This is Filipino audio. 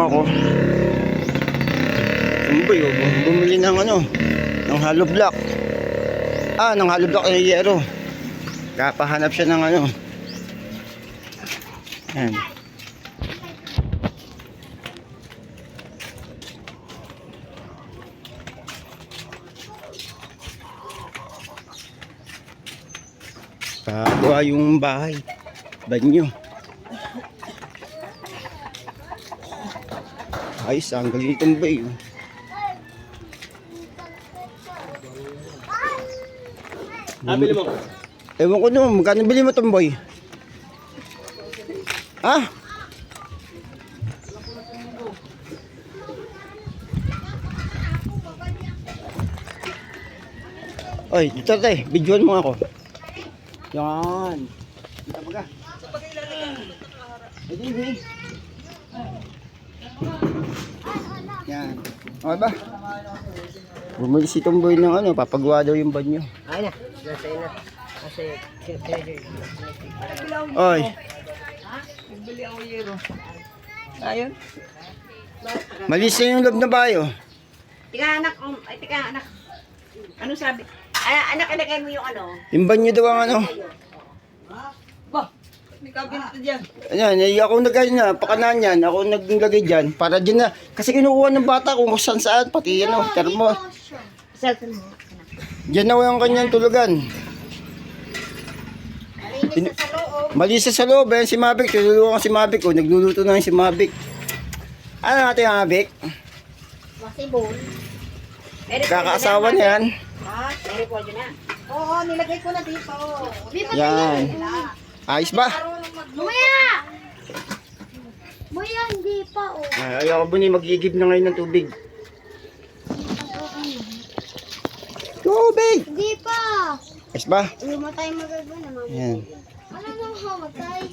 ako. Tumboy, bumili ng ng hollow block. Ng hollow block ay yero. Kapahanap siya ng Ayan. Pagawa yung bahay. Banyo. Ayos, ang galing itong bay. Bili mo. Ewan ko naman, magkano bili mo itong boy? Oy, dito tayo, videoan mo ako. Yan. Dito ba ka? Hindi. Yan. Okay ba? Bumili si Tomboy ng papagawa daw yung banyo. Ay na, nasa ina. Kasi, Oy. nagbili ako yero. Ayun. Malis na yung loob na bayo. Tika anak, tika anak. Ano sabi? Ay, anak, ilagay mo yung Yung banyo daw ang Ba, may kabinto dyan. Ayan, ako nagay na, pakanan yan. Ako naglagay dyan. Para dyan na. Kasi kinukuha ng bata kung saan saan. Pati termo. Cellphone mo. Dyan na yung kanyang tulugan. Malinis sa loob. Malisa sa loob. Ayan si Mavic. Tulungan ko si Mavic. Nagluluto na si Mavic. Ano natin yung Mavic? Wasibol. Kakaasawa niya yan. Meron po dyan na. Oo, nilagay ko na dito. Yan. Ayos ba? Muya! Muya, hindi pa, oh. Ayaw ko ba magigib na ngayon ng tubig? Tubig! Hindi pa. Ayos ba? Lumatay magagawa na, mama. Yan. Ano nang hamatay?